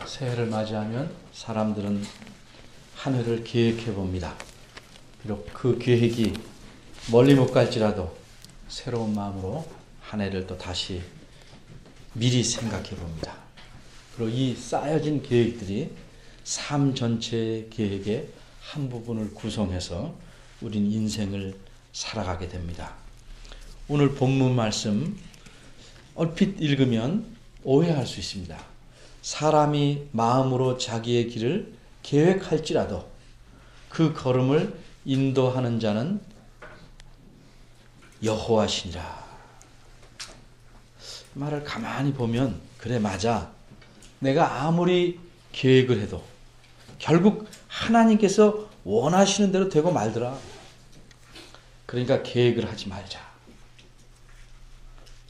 새해를 맞이하면 사람들은 한 해를 계획해 봅니다. 비록 그 계획이 멀리 못 갈지라도 새로운 마음으로 한 해를 또 다시 미리 생각해 봅니다. 그리고 이 쌓여진 계획들이 삶 전체의 계획의 한 부분을 구성해서 우린 인생을 살아가게 됩니다. 오늘 본문 말씀 얼핏 읽으면 오해할 수 있습니다. 사람이 마음으로 자기의 길을 계획할지라도 그 걸음을 인도하는 자는 여호와시니라. 말을 가만히 보면 그래 맞아. 내가 아무리 계획을 해도 결국 하나님께서 원하시는 대로 되고 말더라. 그러니까 계획을 하지 말자.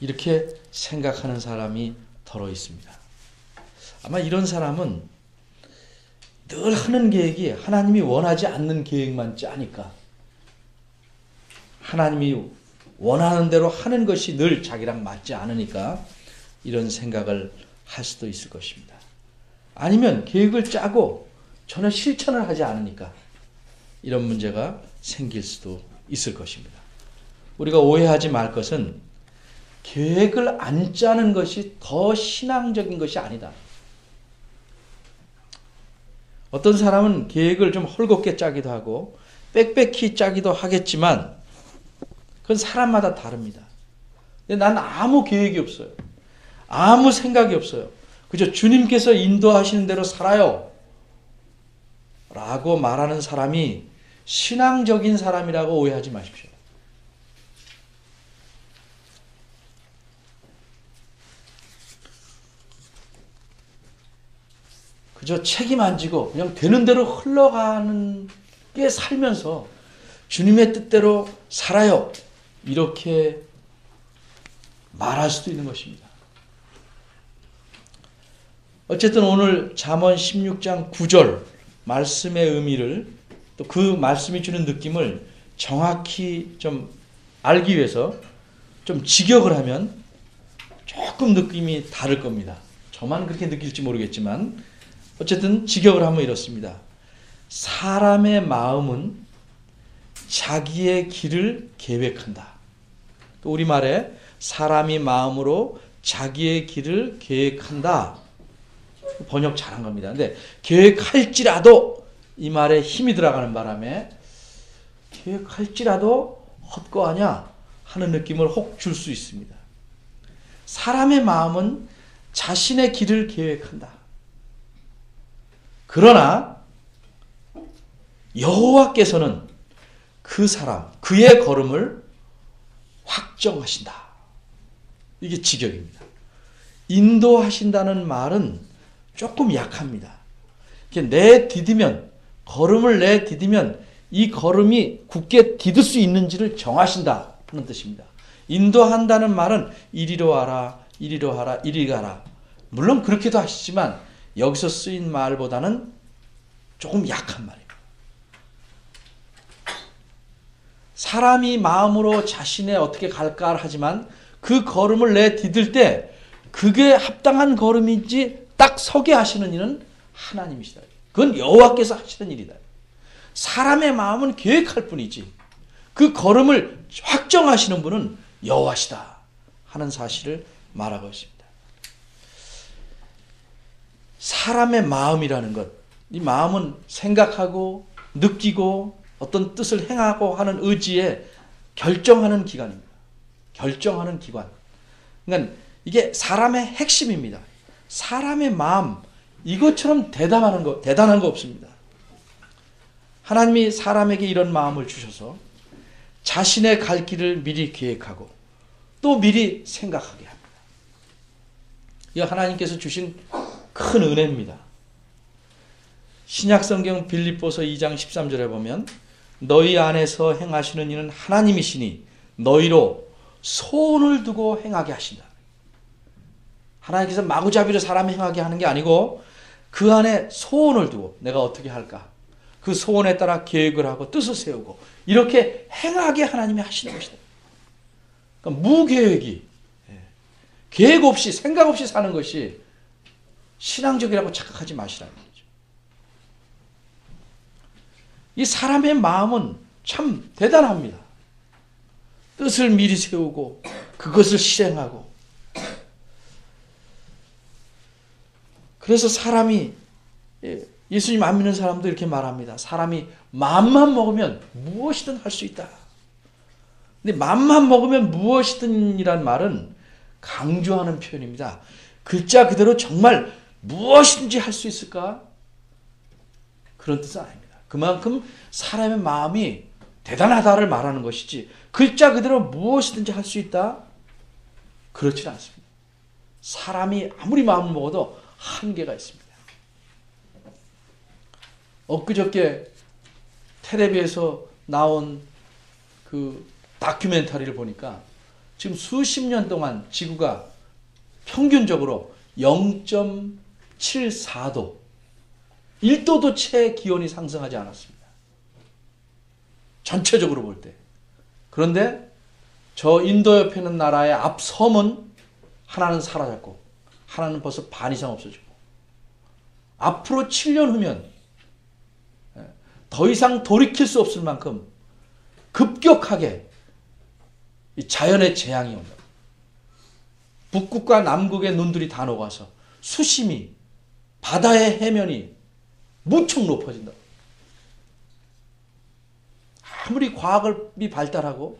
이렇게 생각하는 사람이 더러 있습니다. 아마 이런 사람은 늘 하는 계획이 하나님이 원하지 않는 계획만 짜니까 하나님이 원하는 대로 하는 것이 늘 자기랑 맞지 않으니까 이런 생각을 할 수도 있을 것입니다. 아니면 계획을 짜고 전혀 실천을 하지 않으니까 이런 문제가 생길 수도 있을 것입니다. 우리가 오해하지 말 것은 계획을 안 짜는 것이 더 신앙적인 것이 아니다. 어떤 사람은 계획을 좀 헐겁게 짜기도 하고 빽빽히 짜기도 하겠지만 그건 사람마다 다릅니다. 근데 난 아무 계획이 없어요. 아무 생각이 없어요. 그저 주님께서 인도하시는 대로 살아요. 라고 말하는 사람이 신앙적인 사람이라고 오해하지 마십시오. 그저 책임 안 지고 그냥 되는 대로 흘러가는 게 살면서 주님의 뜻대로 살아요. 이렇게 말할 수도 있는 것입니다. 어쨌든 오늘 잠언 16장 9절 말씀의 의미를 또 그 말씀이 주는 느낌을 정확히 좀 알기 위해서 좀 직역을 하면 조금 느낌이 다를 겁니다. 저만 그렇게 느낄지 모르겠지만 어쨌든 직역을 하면 이렇습니다. 사람의 마음은 자기의 길을 계획한다. 우리말에 사람이 마음으로 자기의 길을 계획한다. 번역 잘한 겁니다. 근데 계획할지라도 이 말에 힘이 들어가는 바람에 계획할지라도 헛거하냐 하는 느낌을 혹 줄 수 있습니다. 사람의 마음은 자신의 길을 계획한다. 그러나 여호와께서는 그 사람, 그의 걸음을 확정하신다. 이게 직역입니다. 인도하신다는 말은 조금 약합니다. 내디디면, 걸음을 내디디면 이 걸음이 굳게 디딜 수 있는지를 정하신다 하는 뜻입니다. 인도한다는 말은 이리로 와라, 이리로 하라, 이리 가라. 물론 그렇게도 하시지만 여기서 쓰인 말보다는 조금 약한 말입니다. 사람이 마음으로 자신의 어떻게 갈까 하지만 그 걸음을 내디딜 때 그게 합당한 걸음인지 딱 서게 하시는 이는 하나님이시다. 그건 여호와께서 하시는 일이다. 사람의 마음은 계획할 뿐이지 그 걸음을 확정하시는 분은 여호와시다 하는 사실을 말하고 있습니다. 사람의 마음이라는 것, 이 마음은 생각하고 느끼고 어떤 뜻을 행하고 하는 의지에 결정하는 기관입니다. 결정하는 기관. 그러니까 이게 사람의 핵심입니다. 사람의 마음, 이것처럼 대단한 거 없습니다. 하나님이 사람에게 이런 마음을 주셔서 자신의 갈 길을 미리 계획하고 또 미리 생각하게 합니다. 이 하나님께서 주신 큰 은혜입니다. 신약성경 빌립보서 2장 13절에 보면 너희 안에서 행하시는 이는 하나님이시니 너희로 소원을 두고 행하게 하신다. 하나님께서 마구잡이로 사람 행하게 하는 게 아니고 그 안에 소원을 두고 내가 어떻게 할까? 그 소원에 따라 계획을 하고 뜻을 세우고 이렇게 행하게 하나님이 하시는 것이다. 그러니까 무계획이 계획 없이 생각 없이 사는 것이 신앙적이라고 착각하지 마시라는 거죠. 이 사람의 마음은 참 대단합니다. 뜻을 미리 세우고 그것을 실행하고. 그래서 사람이, 예수님 안 믿는 사람도 이렇게 말합니다. 사람이 마음만 먹으면 무엇이든 할 수 있다. 근데 마음만 먹으면 무엇이든 이란 말은 강조하는 표현입니다. 글자 그대로 정말 무엇이든지 할 수 있을까? 그런 뜻은 아닙니다. 그만큼 사람의 마음이 대단하다를 말하는 것이지 글자 그대로 무엇이든지 할 수 있다? 그렇지는 않습니다. 사람이 아무리 마음을 먹어도 한계가 있습니다. 엊그저께 텔레비에서 나온 그 다큐멘터리를 보니까 지금 수십 년 동안 지구가 평균적으로 0.74도, 1도도 채 기온이 상승하지 않았습니다. 전체적으로 볼 때. 그런데 저 인도 옆에 있는 나라의 앞 섬은 하나는 사라졌고 하나는 벌써 반 이상 없어지고 앞으로 7년 후면 더 이상 돌이킬 수 없을 만큼 급격하게 이 자연의 재앙이 온다. 북극과 남극의 눈들이 다 녹아서 수심이, 바다의 해면이 무척 높아진다. 아무리 과학이 발달하고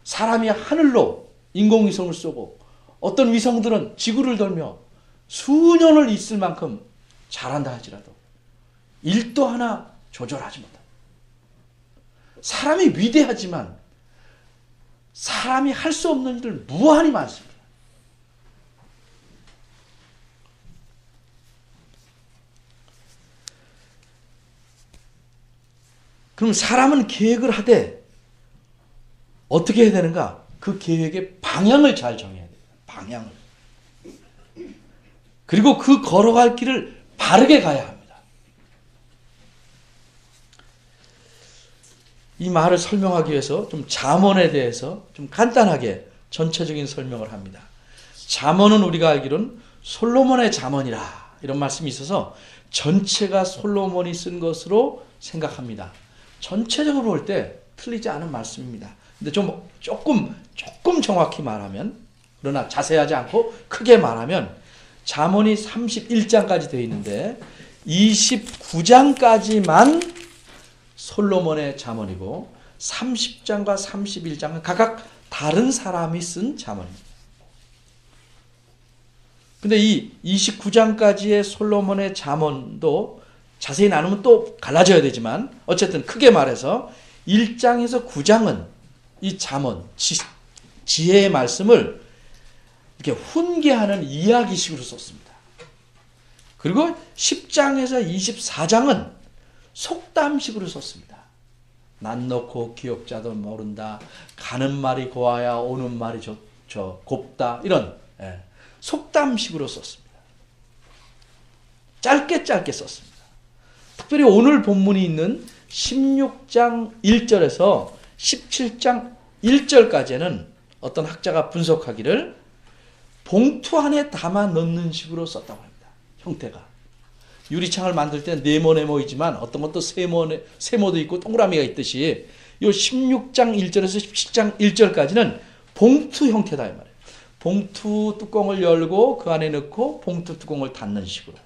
사람이 하늘로 인공위성을 쏘고 어떤 위성들은 지구를 돌며 수년을 있을 만큼 잘한다 할지라도 1도 하나 조절하지 못한다. 사람이 위대하지만 사람이 할 수 없는 일을 무한히 많습니다. 그럼 사람은 계획을 하되 어떻게 해야 되는가? 그 계획의 방향을 잘 정해야 돼요. 방향을. 그리고 그 걸어갈 길을 바르게 가야 합니다. 이 말을 설명하기 위해서 좀 잠언에 대해서 좀 간단하게 전체적인 설명을 합니다. 잠언은 우리가 알기로는 솔로몬의 잠언이라 이런 말씀이 있어서 전체가 솔로몬이 쓴 것으로 생각합니다. 전체적으로 볼 때 틀리지 않은 말씀입니다. 근데 조금 정확히 말하면, 그러나 자세하지 않고 크게 말하면 잠언이 31장까지 되어 있는데 29장까지만 솔로몬의 잠언이고 30장과 31장은 각각 다른 사람이 쓴 잠언입니다. 근데 이 29장까지의 솔로몬의 잠언도 자세히 나누면 또 갈라져야 되지만 어쨌든 크게 말해서 1장에서 9장은 이 잠언, 지혜의 말씀을 이렇게 훈계하는 이야기식으로 썼습니다. 그리고 10장에서 24장은 속담식으로 썼습니다. 난 놓고 기억자도 모른다. 가는 말이 고와야 오는 말이 곱다. 이런 속담식으로 썼습니다. 짧게 썼습니다. 특별히 오늘 본문이 있는 16장 1절에서 17장 1절까지는 어떤 학자가 분석하기를 봉투 안에 담아 넣는 식으로 썼다고 합니다. 형태가. 유리창을 만들 때 네모이지만 어떤 것도 세모도 있고 동그라미가 있듯이 이 16장 1절에서 17장 1절까지는 봉투 형태다 이 말이에요. 봉투 뚜껑을 열고 그 안에 넣고 봉투 뚜껑을 닫는 식으로.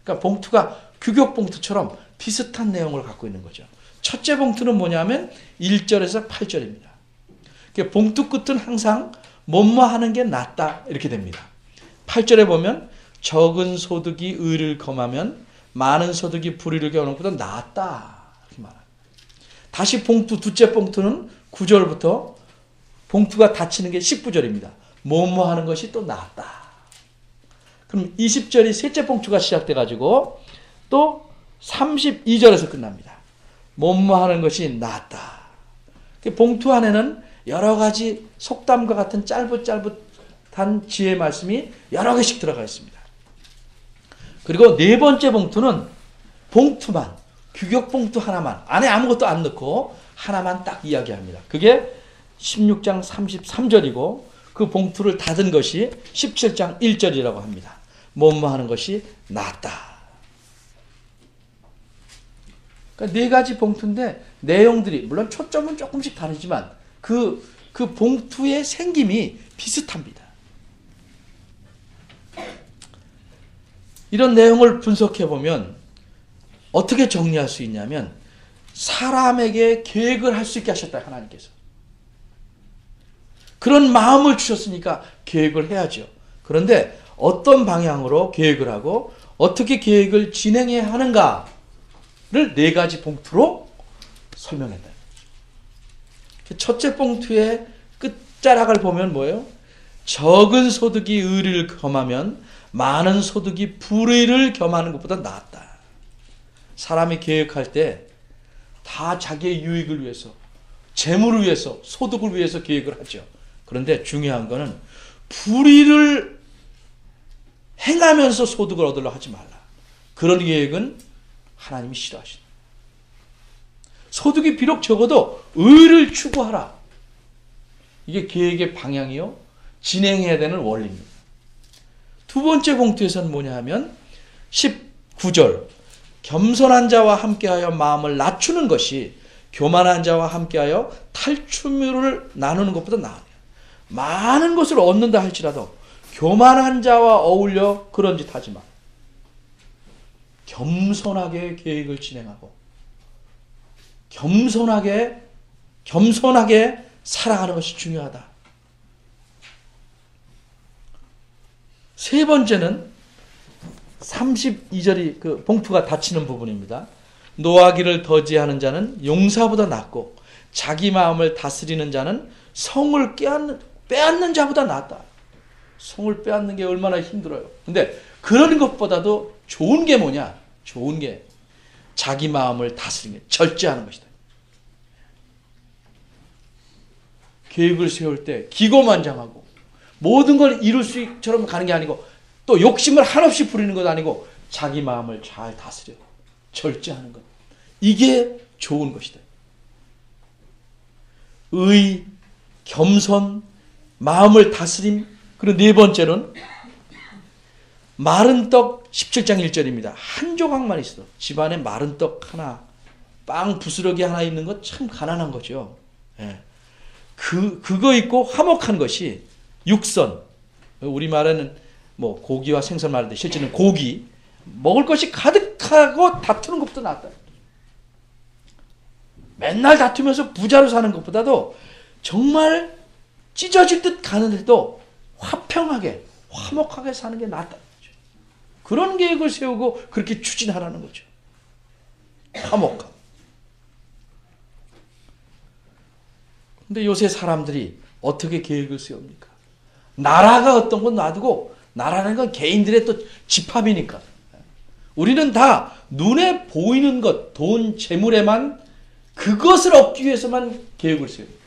그러니까 봉투가 규격 봉투처럼 비슷한 내용을 갖고 있는 거죠. 첫째 봉투는 뭐냐면 1절에서 8절입니다. 봉투 끝은 항상 뭐뭐 하는 게 낫다 이렇게 됩니다. 8절에 보면 적은 소득이 의를 검하면 많은 소득이 불의를 겨우는 것보다 낫다 이렇게 말합니다. 다시 봉투 둘째 봉투는 9절부터 봉투가 닫히는 게 19절입니다. 뭐뭐 하는 것이 또 낫다. 그럼 20절이 셋째 봉투가 시작돼가지고 또 32절에서 끝납니다. 뭐뭐 하는 것이 낫다. 봉투 안에는 여러 가지 속담과 같은 짧은 지혜의 말씀이 여러 개씩 들어가 있습니다. 그리고 네 번째 봉투는 봉투만, 규격 봉투 하나만, 안에 아무것도 안 넣고 하나만 딱 이야기합니다. 그게 16장 33절이고 그 봉투를 닫은 것이 17장 1절이라고 합니다. 뭐뭐 하는 것이 낫다. 그러니까 네 가지 봉투인데 내용들이 물론 초점은 조금씩 다르지만 그 봉투의 생김이 비슷합니다. 이런 내용을 분석해 보면 어떻게 정리할 수 있냐면 사람에게 계획을 할 수 있게 하셨다, 하나님께서. 그런 마음을 주셨으니까 계획을 해야죠. 그런데 어떤 방향으로 계획을 하고 어떻게 계획을 진행해야 하는가를 네 가지 봉투로 설명했다. 첫째 봉투의 끝자락을 보면 뭐예요? 적은 소득이 의리를 겸하면 많은 소득이 불의를 겸하는 것보다 낫다. 사람이 계획할 때 다 자기의 유익을 위해서, 재물을 위해서, 소득을 위해서 계획을 하죠. 그런데 중요한 거는 불의를 행하면서 소득을 얻으려 하지 말라. 그런 계획은 하나님이 싫어하신다. 소득이 비록 적어도 의를 추구하라. 이게 계획의 방향이요, 진행해야 되는 원리입니다. 두 번째 봉투에서는 뭐냐 하면 19절 겸손한 자와 함께하여 마음을 낮추는 것이 교만한 자와 함께하여 탈취물을 나누는 것보다 나아요. 많은 것을 얻는다 할지라도 교만한 자와 어울려 그런 짓 하지 마. 겸손하게 계획을 진행하고 겸손하게 살아가는 것이 중요하다. 세 번째는 32절이 그 봉투가 닫히는 부분입니다. 노하기를 더디하는 자는 용사보다 낫고 자기 마음을 다스리는 자는 성을 빼앗는 자보다 낫다. 성을 빼앗는 게 얼마나 힘들어요. 근데 그런 것보다도 좋은 게 뭐냐? 좋은 게 자기 마음을 다스리는 게, 절제하는 것이다. 계획을 세울 때 기고만장하고 모든 걸 이룰 수 있처럼 가는 게 아니고 또 욕심을 한없이 부리는 것도 아니고 자기 마음을 잘 다스려 절제하는 것. 이게 좋은 것이다. 의, 겸손, 마음을 다스림. 그리고 네 번째는 마른 떡 17장 1절입니다. 한 조각만 있어. 집안에 마른 떡 하나, 빵 부스러기 하나 있는 것 참 가난한 거죠. 예. 그거 있고 화목한 것이 육선. 우리말에는 뭐 고기와 생선 말하는데 실제는 고기. 먹을 것이 가득하고 다투는 것보다 낫다. 맨날 다투면서 부자로 사는 것보다도 정말 찢어질 듯 가는데도 화평하게, 화목하게 사는 게 낫다. 그런 계획을 세우고 그렇게 추진하라는 거죠. 화목함. 근데 요새 사람들이 어떻게 계획을 세웁니까? 나라가 어떤 건 놔두고 나라는 건 개인들의 또 집합이니까. 우리는 다 눈에 보이는 것, 돈, 재물에만 그것을 얻기 위해서만 계획을 세웁니다.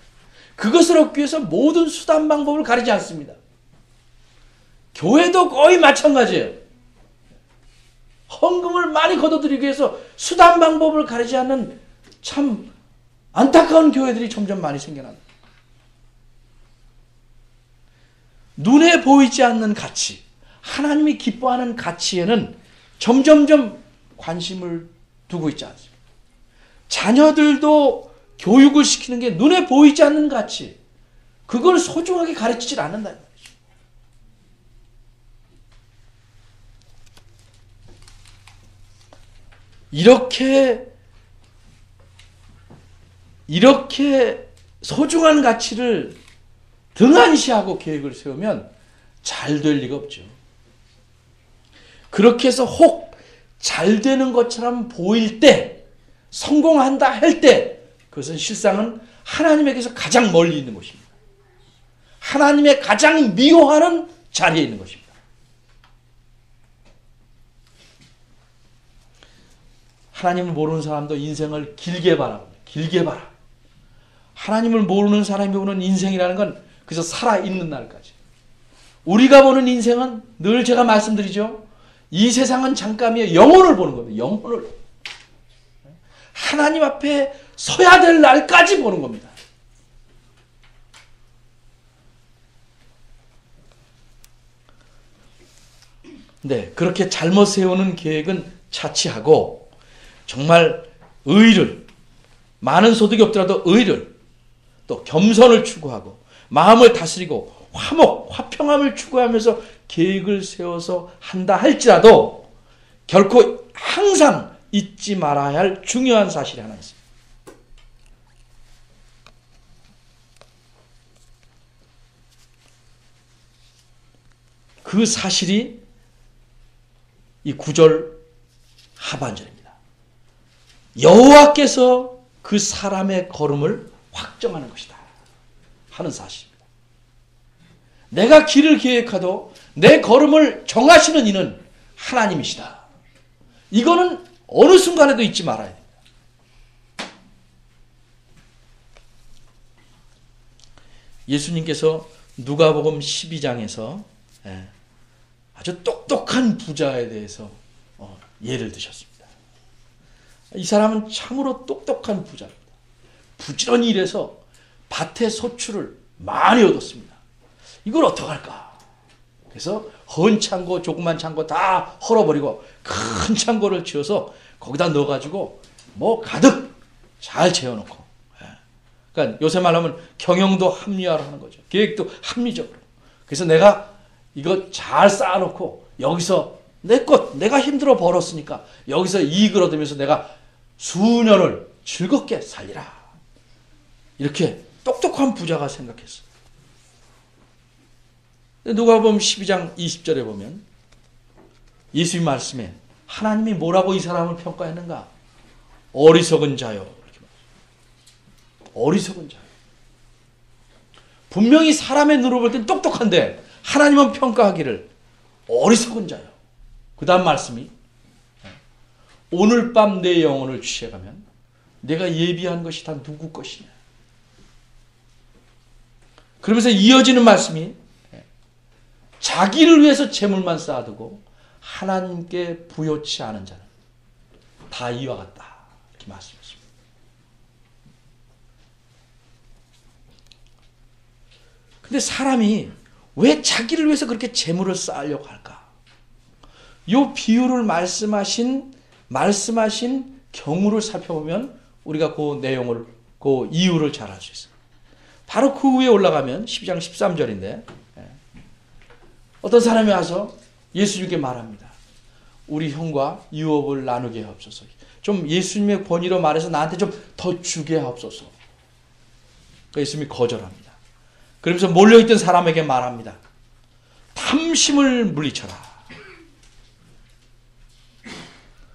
그것을 얻기 위해서 모든 수단 방법을 가리지 않습니다. 교회도 거의 마찬가지예요. 헌금을 많이 걷어들이기 위해서 수단 방법을 가리지 않는 참 안타까운 교회들이 점점 많이 생겨납니다. 눈에 보이지 않는 가치, 하나님이 기뻐하는 가치에는 점점점 관심을 두고 있지 않습니까? 자녀들도 교육을 시키는 게 눈에 보이지 않는 가치, 그걸 소중하게 가르치질 않는다는 말이죠. 이렇게 소중한 가치를 등한시하고 계획을 세우면 잘 될 리가 없죠. 그렇게 해서 혹 잘 되는 것처럼 보일 때, 성공한다 할 때, 그것은 실상은 하나님에게서 가장 멀리 있는 것입니다. 하나님의 가장 미워하는 자리에 있는 것입니다. 하나님을 모르는 사람도 인생을 길게 바랍니다. 길게 바라. 하나님을 모르는 사람이 보는 인생이라는 건 그래서 살아있는 날까지. 우리가 보는 인생은 늘 제가 말씀드리죠. 이 세상은 잠깐이에요. 영혼을 보는 겁니다. 영혼을. 하나님 앞에 서야 될 날까지 보는 겁니다. 네, 그렇게 잘못 세우는 계획은 차치하고 정말 의를, 많은 소득이 없더라도 의를, 또 겸손을 추구하고 마음을 다스리고 화목, 화평함을 추구하면서 계획을 세워서 한다 할지라도 결코 항상 잊지 말아야 할 중요한 사실이 하나 있습니다. 그 사실이 이 9절 하반절입니다. 여호와께서 그 사람의 걸음을 확정하는 것이다 하는 사실입니다. 내가 길을 계획하도 내 걸음을 정하시는 이는 하나님이시다. 이거는 어느 순간에도 잊지 말아야 됩니다. 예수님께서 누가복음 12장에서 아주 똑똑한 부자에 대해서 예를 드셨습니다. 이 사람은 참으로 똑똑한 부자입니다. 부지런히 일해서 밭의 소출을 많이 얻었습니다. 이걸 어떡할까? 그래서 헌 창고, 조그만 창고 다 헐어버리고 큰 창고를 지어서 거기다 넣어가지고 뭐 가득 잘 채워놓고, 그러니까 요새 말하면 경영도 합리화를 하는 거죠. 계획도 합리적으로. 그래서 내가 이거 잘 쌓아놓고 여기서 내 것, 내가 힘들어 벌었으니까 여기서 이익을 얻으면서 내가 수년을 즐겁게 살리라. 이렇게 똑똑한 부자가 생각했어요. 누가복음 12장 20절에 보면 예수님 말씀에 하나님이 뭐라고 이 사람을 평가했는가? 어리석은 자요. 이렇게 말했어요. 어리석은 자요. 분명히 사람의 눈으로 볼 땐 똑똑한데 하나님은 평가하기를 어리석은 자요. 그 다음 말씀이 오늘 밤 내 영혼을 취해가면 내가 예비한 것이 다 누구 것이냐. 그러면서 이어지는 말씀이 자기를 위해서 재물만 쌓아두고 하나님께 부요치 않은 자는 다 이와 같다. 이렇게 말씀했습니다. 근데 사람이 왜 자기를 위해서 그렇게 재물을 쌓으려고 할까? 이 비유를 말씀하신 경우를 살펴보면 우리가 그 내용을, 그 이유를 잘 알 수 있어요. 바로 그 위에 올라가면 12장 13절인데 어떤 사람이 와서 예수님께 말합니다. 우리 형과 유업을 나누게 하옵소서. 좀 예수님의 권위로 말해서 나한테 좀 더 주게 하옵소서. 예수님이 거절합니다. 그러면서 몰려있던 사람에게 말합니다. 탐심을 물리쳐라.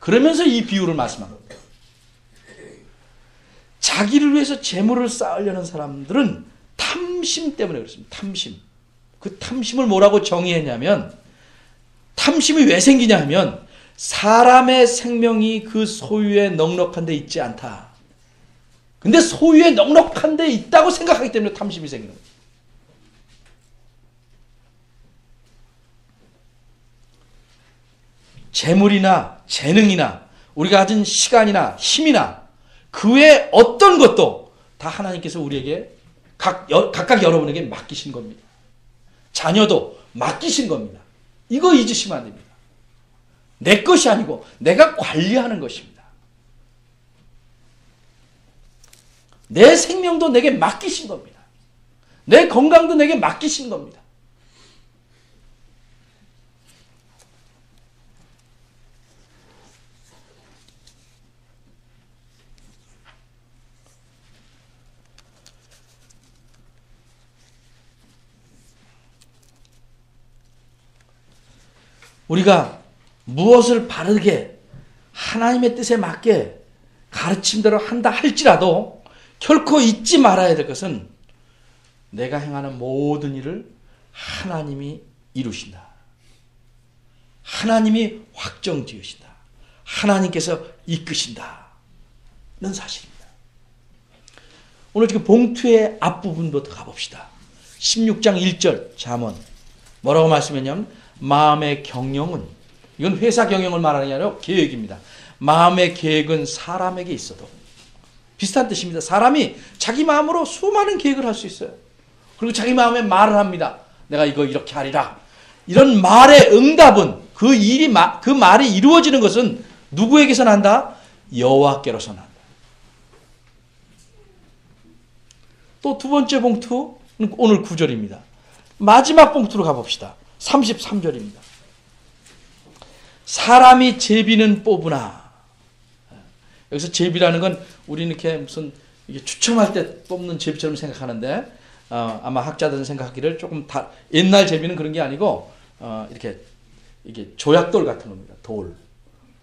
그러면서 이 비유를 말씀한 겁니다. 자기를 위해서 재물을 쌓으려는 사람들은 탐심 때문에 그렇습니다. 탐심. 그 탐심을 뭐라고 정의했냐면, 탐심이 왜 생기냐 하면 사람의 생명이 그 소유에 넉넉한 데 있지 않다. 근데 소유에 넉넉한 데 있다고 생각하기 때문에 탐심이 생기는 거예요. 재물이나 재능이나 우리가 가진 시간이나 힘이나 그 외에 어떤 것도 다 하나님께서 우리에게 각각 여러분에게 맡기신 겁니다. 자녀도 맡기신 겁니다. 이거 잊으시면 안 됩니다. 내 것이 아니고 내가 관리하는 것입니다. 내 생명도 내게 맡기신 겁니다. 내 건강도 내게 맡기신 겁니다. 우리가 무엇을 바르게 하나님의 뜻에 맞게 가르침대로 한다 할지라도 결코 잊지 말아야 될 것은 내가 행하는 모든 일을 하나님이 이루신다. 하나님이 확정 지으신다. 하나님께서 이끄신다는 사실입니다. 오늘 지금 봉투의 앞부분부터 가봅시다. 16장 1절 잠언 뭐라고 말씀했냐면 마음의 경영은, 이건 회사 경영을 말하는 게 아니라 계획입니다. 마음의 계획은 사람에게 있어도, 비슷한 뜻입니다. 사람이 자기 마음으로 수많은 계획을 할 수 있어요. 그리고 자기 마음에 말을 합니다. 내가 이거 이렇게 하리라. 이런 말의 응답은 그 그 말이 이루어지는 것은 누구에게서 난다? 여호와께로서 난다. 또 두 번째 봉투, 오늘 9절입니다. 마지막 봉투로 가봅시다. 33절입니다. 사람이 제비는 뽑으나. 여기서 제비라는 건 우리는 이렇게 무슨 이게 추첨할 때 뽑는 제비처럼 생각하는데, 아마 학자들은 생각하기를 조금 옛날 제비는 그런 게 아니고, 이게 조약돌 같은 겁니다.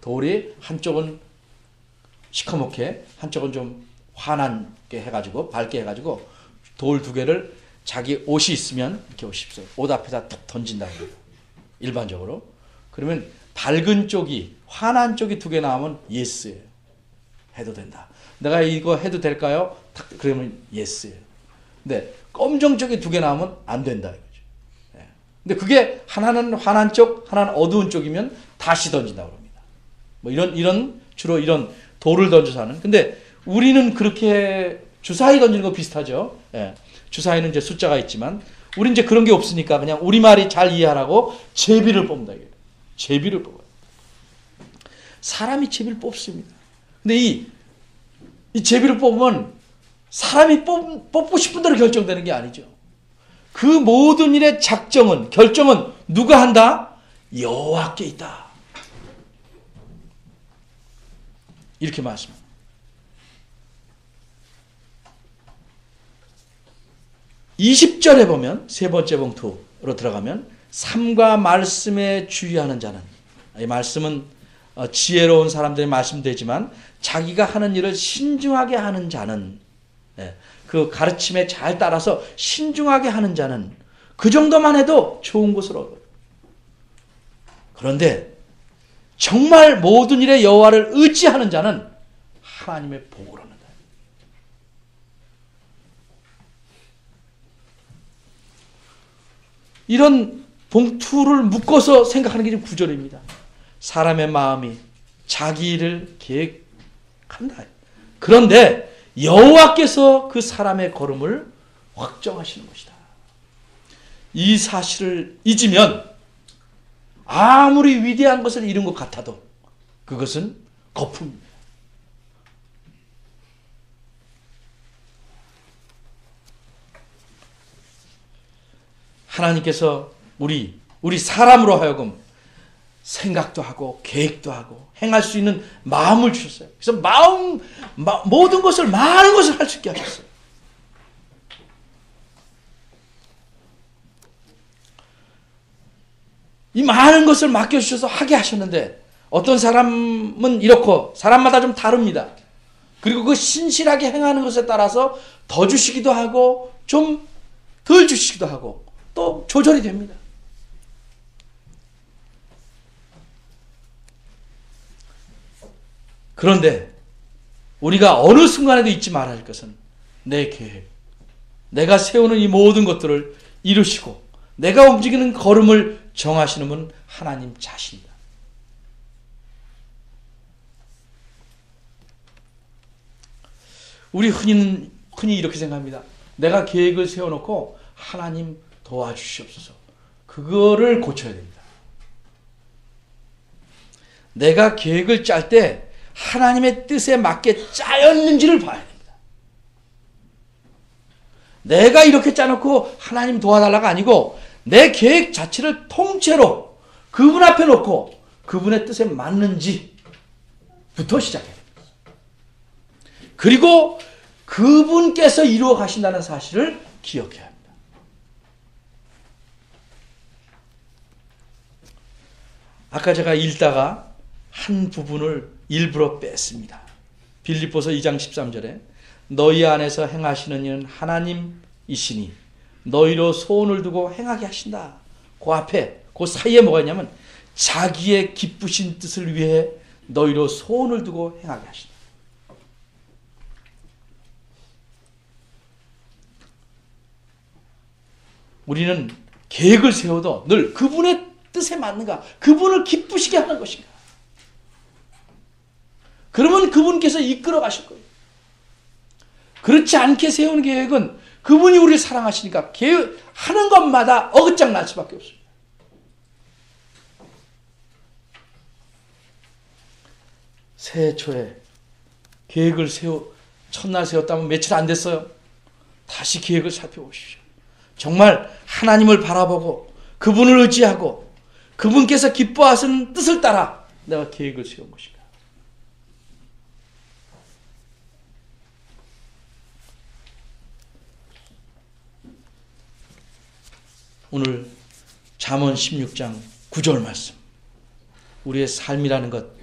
돌이 한쪽은 시커멓게, 한쪽은 좀 환하게 해가지고, 밝게 해가지고, 돌 두 개를 자기 옷이 있으면, 이렇게 옷이 있어요. 옷 앞에다 탁 던진다고 해요. 일반적으로. 그러면 밝은 쪽이, 환한 쪽이 두 개 나오면 예스예요. 해도 된다. 내가 이거 해도 될까요? 탁, 그러면 예스예요. 근데 검정 쪽이 두 개 나오면 안 된다 이거죠. 네. 근데 그게 하나는 환한 쪽, 하나는 어두운 쪽이면 다시 던진다고 합니다. 뭐 주로 이런 돌을 던져서 하는. 근데 우리는 그렇게 주사위 던지는 거 비슷하죠. 예. 주사위는 이제 숫자가 있지만 우리는 이제 그런 게 없으니까 그냥 우리말이 잘 이해하라고 제비를 뽑는다 이거예요. 제비를 뽑아요. 사람이 제비를 뽑습니다. 근데 이 제비를 뽑으면 사람이 뽑고 싶은 대로 결정되는 게 아니죠. 그 모든 일의 결정은 누가 한다? 여호와께 있다. 이렇게 말씀합니다. 20절에 보면 세 번째 봉투로 들어가면 삶과 말씀에 주의하는 자는, 이 말씀은 지혜로운 사람들이 말씀되지만 자기가 하는 일을 신중하게 하는 자는, 그 가르침에 잘 따라서 신중하게 하는 자는 그 정도만 해도 좋은 것을 얻어요. 그런데 정말 모든 일에 여호와를 의지하는 자는 하나님의 복을 얻는다. 이런 봉투를 묶어서 생각하는 게 지금 구절입니다. 사람의 마음이 자기 일을 계획한다. 그런데 여호와께서 그 사람의 걸음을 확정하시는 것이다. 이 사실을 잊으면 아무리 위대한 것을 이룬 것 같아도 그것은 거품입니다. 하나님께서 우리 사람으로 하여금 생각도 하고 계획도 하고 행할 수 있는 마음을 주셨어요. 그래서 모든 것을, 많은 것을 할 수 있게 하셨어요. 이 많은 것을 맡겨주셔서 하게 하셨는데 어떤 사람은 이렇고 사람마다 좀 다릅니다. 그리고 그 신실하게 행하는 것에 따라서 더 주시기도 하고 좀 덜 주시기도 하고 또 조절이 됩니다. 그런데 우리가 어느 순간에도 잊지 말아야 할 것은 내 계획, 내가 세우는 이 모든 것들을 이루시고 내가 움직이는 걸음을 정하시는 분은 하나님 자신이다. 우리 흔히 이렇게 생각합니다. 내가 계획을 세워놓고 하나님 도와주시옵소서. 그거를 고쳐야 됩니다. 내가 계획을 짤 때 하나님의 뜻에 맞게 짜였는지를 봐야 됩니다. 내가 이렇게 짜놓고 하나님 도와달라가 아니고 내 계획 자체를 통째로 그분 앞에 놓고 그분의 뜻에 맞는지부터 시작해야 됩니다. 그리고 그분께서 이루어 가신다는 사실을 기억해야 합니다. 아까 제가 읽다가 한 부분을 일부러 뺐습니다. 빌립보서 2장 13절에 너희 안에서 행하시는 이는 하나님이시니 너희로 소원을 두고 행하게 하신다. 그 앞에 그 사이에 뭐가 있냐면 자기의 기쁘신 뜻을 위해 너희로 소원을 두고 행하게 하신다. 우리는 계획을 세워도 늘 그분의 뜻에 맞는가, 그분을 기쁘시게 하는 것인가. 그러면 그분께서 이끌어 가실 거예요. 그렇지 않게 세운 계획은 그분이 우리를 사랑하시니까 계획하는 것마다 어긋장 날 수밖에 없습니다. 새해 초에 계획을 첫날 세웠다면 며칠 안 됐어요. 다시 계획을 살펴보십시오. 정말 하나님을 바라보고 그분을 의지하고 그분께서 기뻐하시는 뜻을 따라 내가 계획을 세운 것인가. 오늘 잠언 16장 9절 말씀. 우리의 삶이라는 것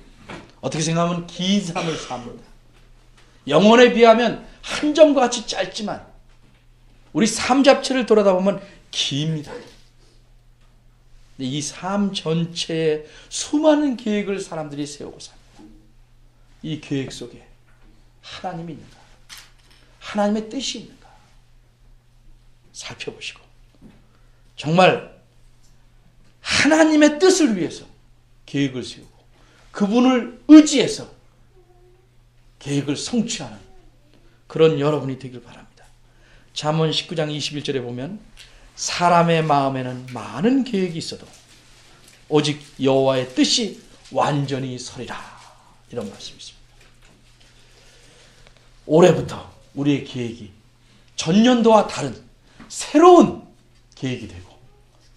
어떻게 생각하면 긴 삶을 삽니다. 영혼에 비하면 한 점과 같이 짧지만 우리 삶 자체를 돌아다보면 깁니다. 이 삶 전체에 수많은 계획을 사람들이 세우고 삽니다. 이 계획 속에 하나님이 있는가? 하나님의 뜻이 있는가? 살펴보시고 정말 하나님의 뜻을 위해서 계획을 세우고 그분을 의지해서 계획을 성취하는 그런 여러분이 되길 바랍니다. 잠언 19장 21절에 보면 사람의 마음에는 많은 계획이 있어도 오직 여호와의 뜻이 완전히 서리라. 이런 말씀이 있습니다. 올해부터 우리의 계획이 전년도와 다른 새로운 계획이 되고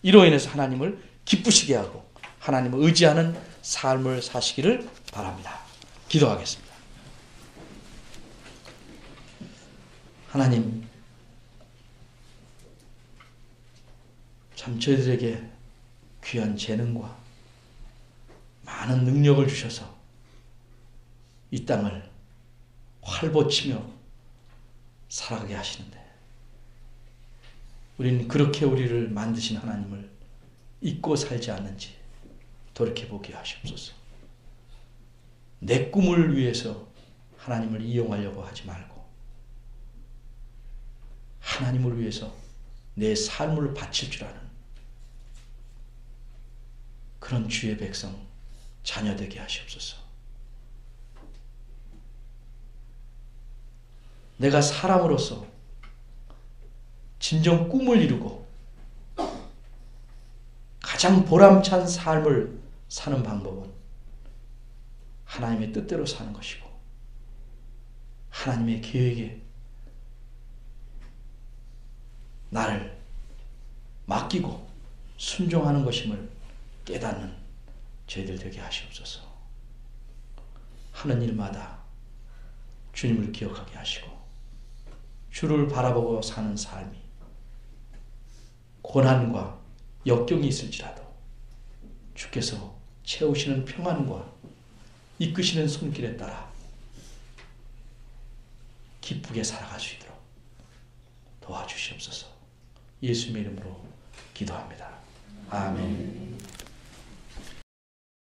이로 인해서 하나님을 기쁘시게 하고 하나님을 의지하는 삶을 사시기를 바랍니다. 기도하겠습니다. 하나님, 참 저희들에게 귀한 재능과 많은 능력을 주셔서 이 땅을 활보치며 살아가게 하시는데 우리는 그렇게 우리를 만드신 하나님을 잊고 살지 않는지 돌이켜보게 하시옵소서. 내 꿈을 위해서 하나님을 이용하려고 하지 말고 하나님을 위해서 내 삶을 바칠 줄 아는 그런 주의 백성 자녀 되게 하시옵소서. 내가 사람으로서 진정 꿈을 이루고 가장 보람찬 삶을 사는 방법은 하나님의 뜻대로 사는 것이고 하나님의 계획에 나를 맡기고 순종하는 것임을 깨닫는 저희들 되게 하시옵소서. 하는 일마다 주님을 기억하게 하시고 주를 바라보고 사는 삶이 고난과 역경이 있을지라도 주께서 채우시는 평안과 이끄시는 손길에 따라 기쁘게 살아갈 수 있도록 도와주시옵소서. 예수님의 이름으로 기도합니다. 아멘.